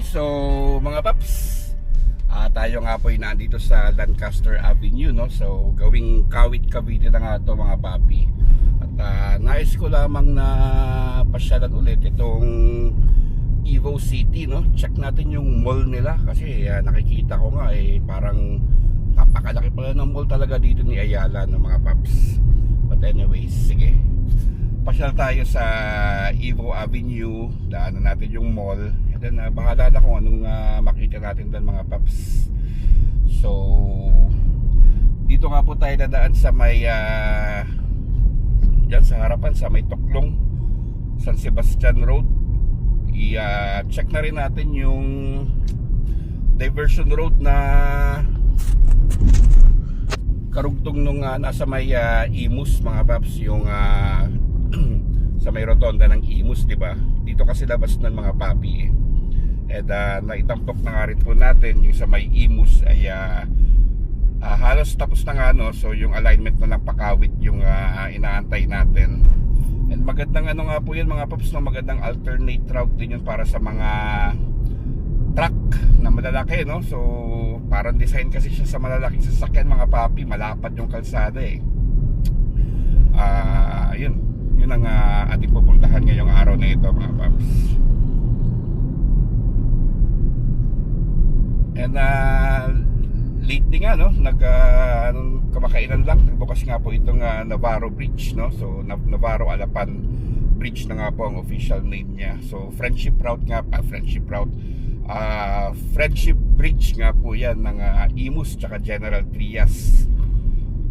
So mga paps, tayo nga po ay nandito sa Lancaster Avenue, no? So gawing Kawit Cavite na nga to mga papi. At nais ko lamang na pasyalan ulit itong Evo City, no? Check natin yung mall nila kasi nakikita ko nga parang napakalaki pala ng mall talaga dito ni Ayala, no mga paps. But anyways, sige, pasyal tayo sa Evo Avenue, daanan natin yung mall, and then bahala na kung anong makita natin doon mga paps. So dito nga po tayo dadaan sa may dyan sa harapan, sa may Toklong, San Sebastian Road. I-check na rin natin yung diversion road na karugtong nung nasa may Imus mga paps, yung sa may rotonda ng Imus, di ba? Dito kasi labas ng mga papi and naitampok na nga rin po natin yung sa may Imus ay halos tapos na nga, no? So yung alignment na ng Pakawit yung inaantay natin. And magandang nga po yun mga paps, no? Magandang alternate route din yun para sa mga truck na malalaki, no? So parang design kasi siya sa malalaking sasakyan mga papi, malapad yung kalsada yun ang ating pupuntahan ngayong araw na ito mga paps. And lately nga, no, kamakailan lang nagbukas nga po itong Navarro Bridge, no? So Navarro Alapan Bridge na nga po ang official name niya. So Friendship Bridge nga po yan ng Imus tsaka General Trias.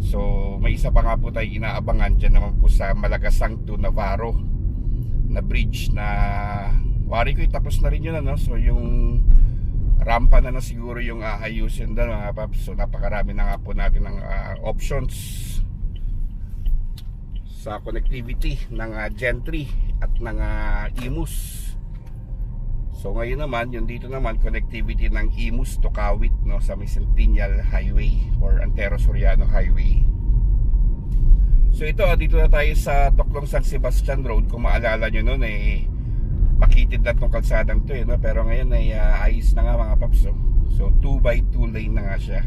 So may isa pa nga po tayo inaabangan dyan naman po sa Malagasang to Navarro na bridge na wari ko tapos na rin yun, no? So yung rampa na siguro yung ayusin doon mga paps. So napakarami na nga po natin ng options sa connectivity ng Gentry at ng Imus. So ngayon naman, yung dito naman connectivity ng Imus to Kawit, no, sa may Centennial Highway or Antero Soriano Highway. So ito, dito na tayo sa Toklong San Sebastian Road. Kung maalala nyo nun makitid na itong kalsadang to, no? Pero ngayon ayos na nga mga paps. So 2x2 lane na nga siya.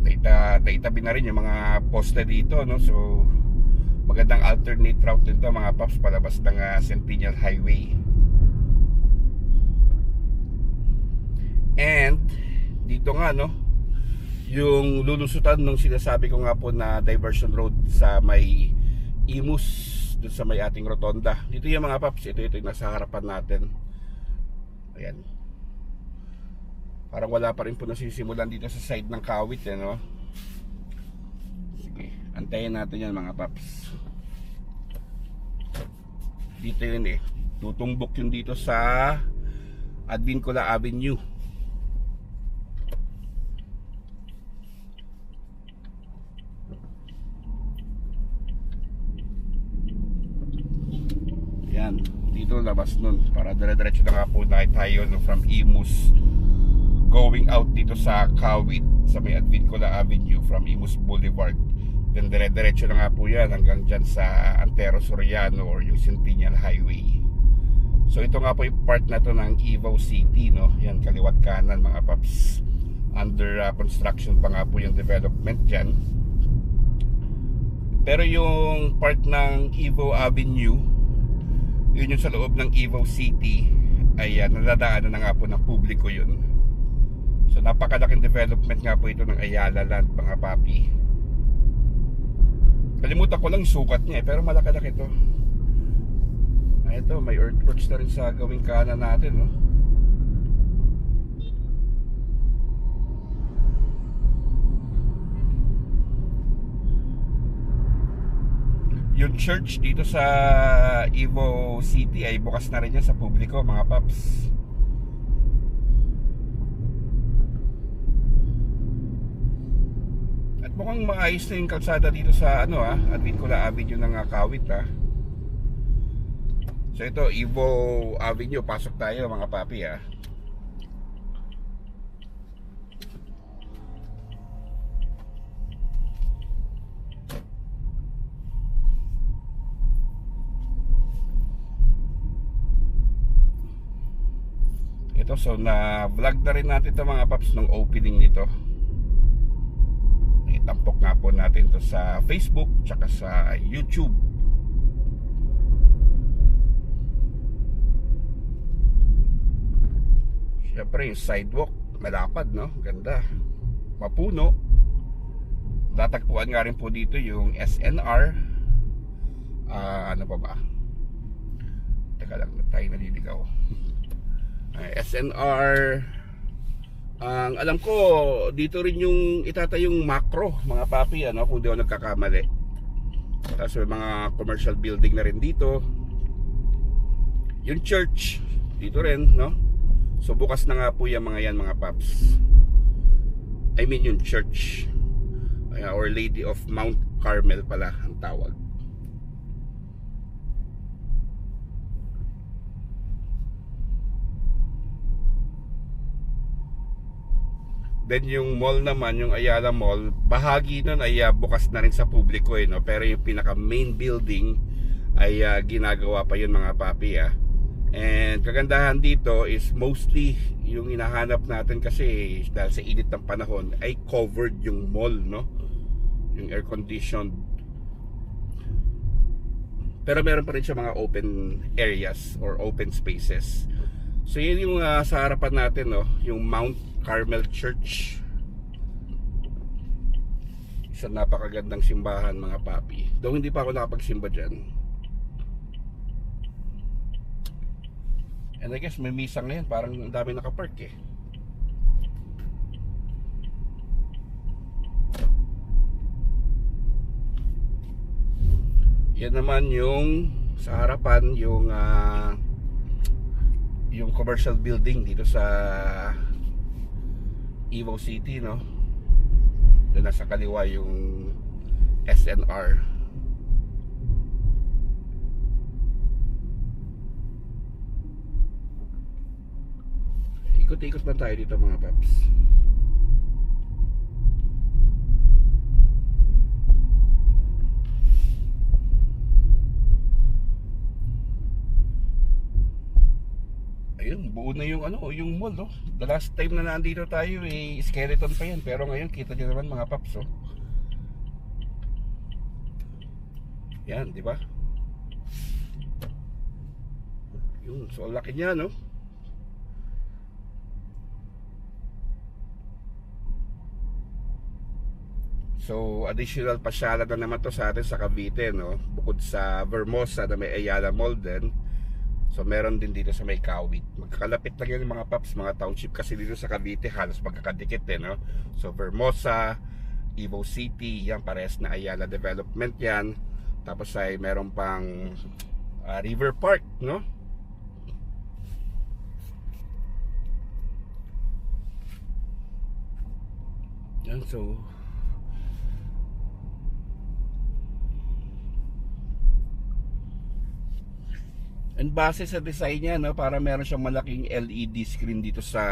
Naitabi na rin yung mga poste dito, no? So magandang alternate route nito mga paps, palabas ng Centennial Highway. And dito nga, no, yung lulusutan nung sinasabi ko nga po na diversion road sa may Imus, dun sa may ating rotonda. Dito yung mga paps, ito yung nasa harapan natin. Ayan, parang wala pa rin po nasisimulan dito sa side ng Kawit, no? Sige, antayin natin yan mga paps. Dito yun tutumbok yun dito sa Advincula Avenue. Yan, dito labas nun para dire-diretso na nga po tayo, no, from Imus going out dito sa Kawit sa may Advincula Avenue from Imus Boulevard. Then dire-diretso na nga po yan hanggang dyan sa Antero Soriano or yung Centennial Highway. So ito nga po yung part na to ng Evo City, no? Yan, kaliwat kanan mga paps. Under construction pa nga po yung development dyan. Pero yung part ng Evo Avenue, yun yung sa loob ng Evo City, ay nadadaanan na nga po ng publiko yun. So napakalaking development nga po ito ng Ayala Land mga papi. Kalimutan ko lang sukat niya pero malaki-laki ito. Ito, may earthworks na rin sa gawing kanan natin, no? Yung church dito sa Evo City ay bukas na rin yan sa publiko mga paps. Mukhang maayos na yung kalsada dito sa Advincula Avenue ng Kawit. So ito, Evo Avenue, pasok tayo mga papi. Ito, so na vlog na rin natin ito mga paps ng opening nito. Itampok nga po natin to sa Facebook tsaka sa YouTube. Siyempre yung sidewalk malapad, no? Ganda, mapuno. Datagpuan nga rin po dito yung SNR. Ano pa ba? Teka lang, tayo naliligaw. SNR. Ang alam ko dito rin yung itatayong Macro, mga papi, ano, kung di ako nagkakamali. Tapos may mga commercial building na rin dito. Yung church dito rin, no? So bukas na nga po yung mga yan, mga paps. I mean yung church, Our Lady of Mount Carmel pala ang tawag. Then yung mall naman, yung Ayala Mall, bahagi nun ay bukas na rin sa publiko, no? Pero yung pinaka main building ay ginagawa pa yun, mga papi. And kagandahan dito is mostly yung hinahanap natin kasi dahil sa init ng panahon ay covered yung mall, no? Yung air conditioned. Pero meron pa rin siya mga open areas or open spaces. So yun yung sa harapan natin, no? Yung Mount Carmel Church. Isang napakagandang simbahan, mga papi. Though hindi pa ako nakapagsimba dyan. And I guess may misa ngayon, parang ang dami nakapark eh. Yan naman yung sa harapan, yung commercial building dito sa Evo City, no? Doon nasa kaliwa yung SNR. Ikot-ikot lang tayo dito, mga paps. Ayun, buo na yung yung mall, no? The last time na nandito tayo skeleton pa yan, pero ngayon kita niyo naman, mga paps, oh. Yan, di ba? Yun, so laki niya, no? So additional pasyalan na naman to sa atin sa Cavite, no? Bukod sa Vermosa na may Ayala Mall din. So meron din dito sa may Kawit. Magkakalapit lang yun, mga paps, mga township kasi dito sa Cavite halos magkakadikit, no? So Vermosa, Evo City, yan parehas na Ayala Development yan. Tapos ay meron pang River Park, no? Yan, so and base sa design niya, no, para meron siyang malaking LED screen dito sa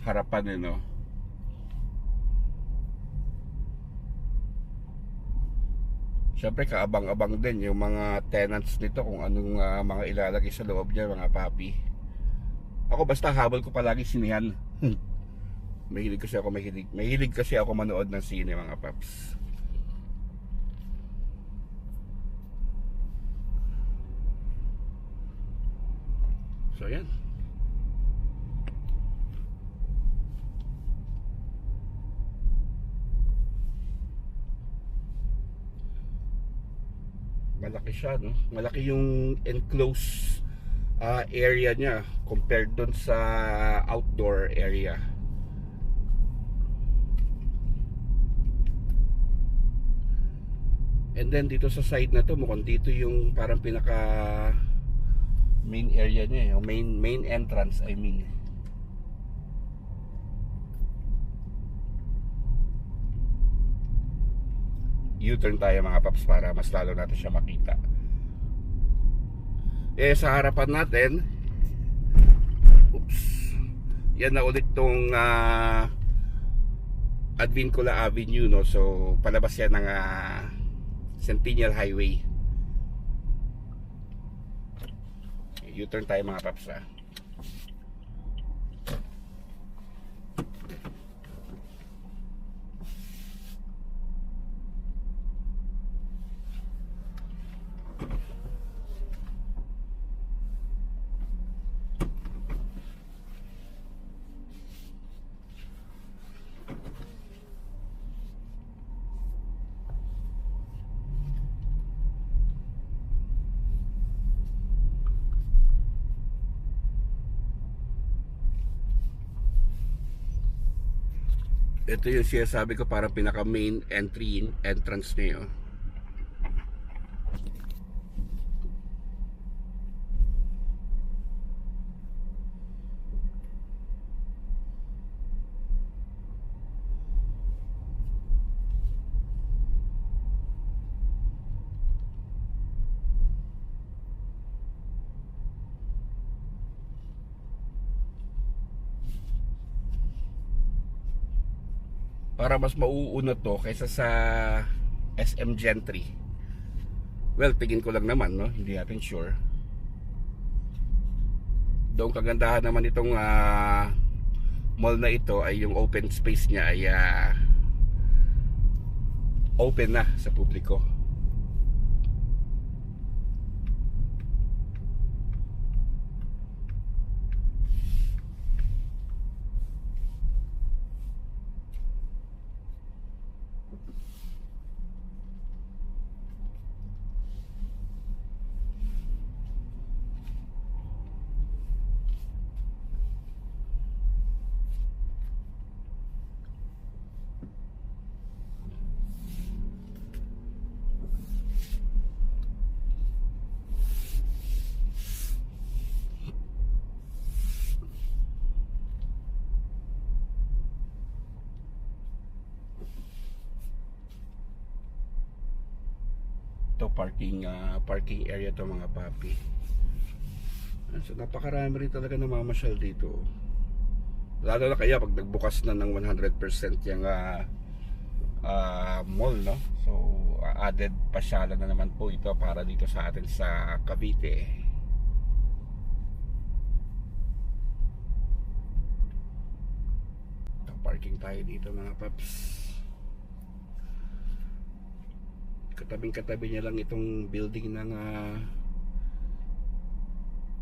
harapan, no. Siyempre kaabang-abang din yung mga tenants nito kung anong mga ilalagay sa loob niya, mga papi. Ako basta habol ko palagi sinihan. Mahilig kasi ako manood ng sine, mga paps. So yan. Malaki siya, no? Malaki yung enclosed area niya compared doon sa outdoor area. And then dito sa side na to, mukhang dito yung parang pinaka main area niya, yung main entrance, I mean. U-turn tayo, mga paps, para mas lalo natin siya makita. Sa harapan natin, oops, yan na ulit tong Advincula Avenue, no? So palabas yan ng Centennial Highway. U-turn tayo, mga paps, Ito yung sinasabi ko, parang pinaka main entrance niyo. Para mas mauuna to kaysa sa SM Gentry. Well, tingin ko lang naman, no? Hindi natin sure. Doon kagandahan naman itong mall na ito ay yung open space niya ay open na sa publiko. Ito parking area to mga papi. So napakarami rin talaga namamasyal dito. Lalo na kaya pag nagbukas na ng 100% yung mall, no? So added pasyalan na naman po ito para dito sa atin sa Cavite. Ito, parking tayo dito mga paps. Katabing-katabi niya lang itong building ng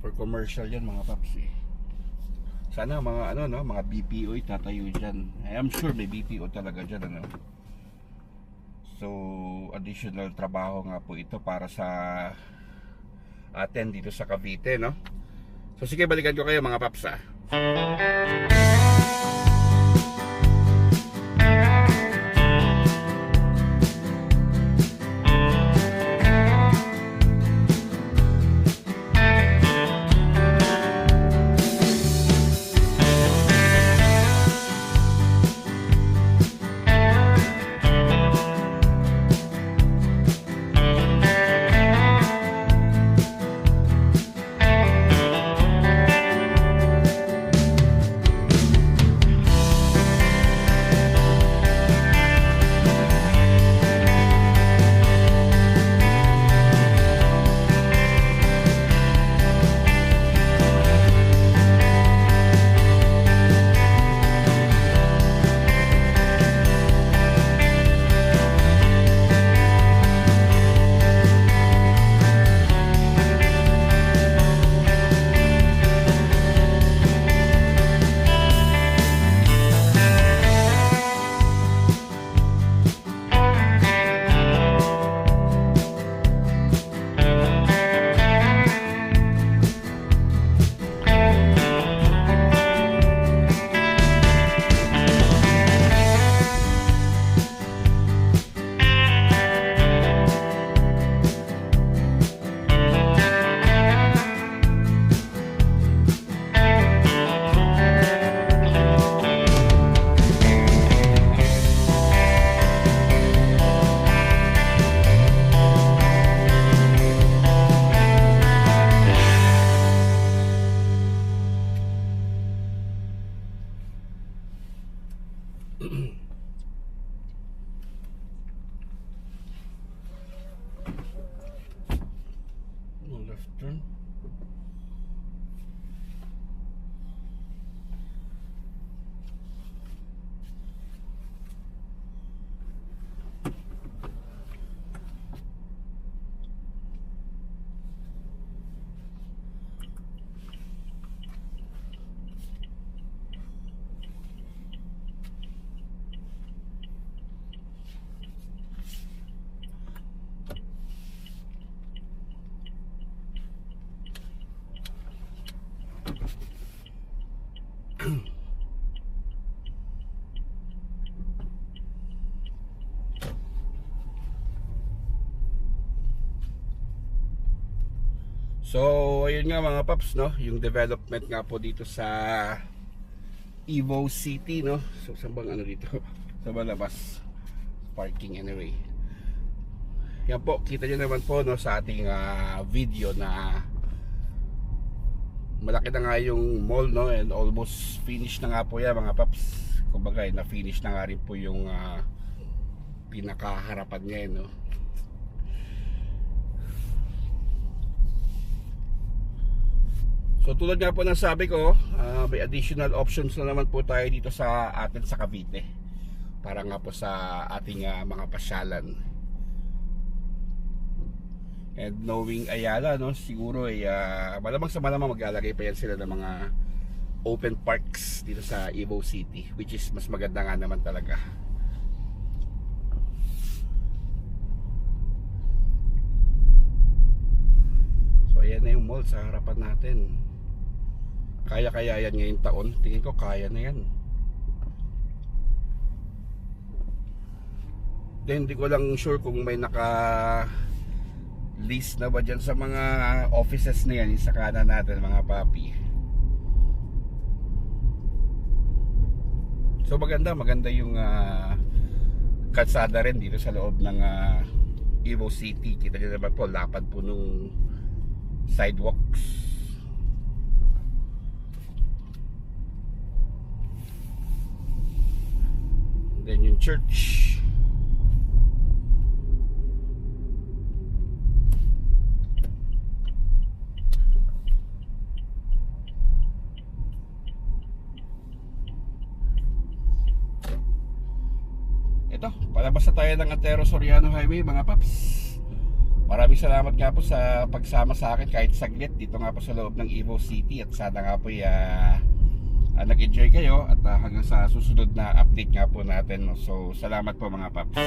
for commercial yan mga paps eh. Sana mga ano no, mga BPO itatayo diyan. I'm sure may BPO talaga diyan ano. So additional trabaho nga po ito para sa atin dito sa Cavite, no? So sige, balikan ko kayo mga paps ah. Left turn. So ayun nga mga paps, no, yung development nga po dito sa Evo City, no. So saan bang ano dito sa malabas parking anyway. Yan po, kita nyo naman po, no, sa ating video na malaki na nga yung mall, no, and almost finish na nga po yan mga paps. Kumbaga na finish na nga rin po yung pinakaharapan niya, no. So tulad nga po ng sabi ko, may additional options na naman po tayo dito sa atin sa Cavite para nga po sa ating mga pasyalan. And knowing Ayala, no, siguro ay malamang sa malamang maglalagay pa yan sila ng mga open parks dito sa Evo City, which is mas maganda nga naman talaga. So ayan na yung mall sa harapan natin. Kaya yan ngayong taon. Tingin ko kaya na yan. Then hindi ko lang sure kung may naka list na ba dyan sa mga offices na yan sa kanan natin mga papi. So maganda yung kalsada rin dito sa loob ng Evo City. Kita nyo naman po, lapad po nung sidewalks. Then yung church. Ito, palabas na tayo ng Antero Soriano Highway mga paps. Maraming salamat nga po sa pagsama sa akin kahit saglit dito nga po sa loob ng Evo City. At sana nga po nag-enjoy kayo at hanggang sa susunod na update nga po natin. So salamat po mga paps.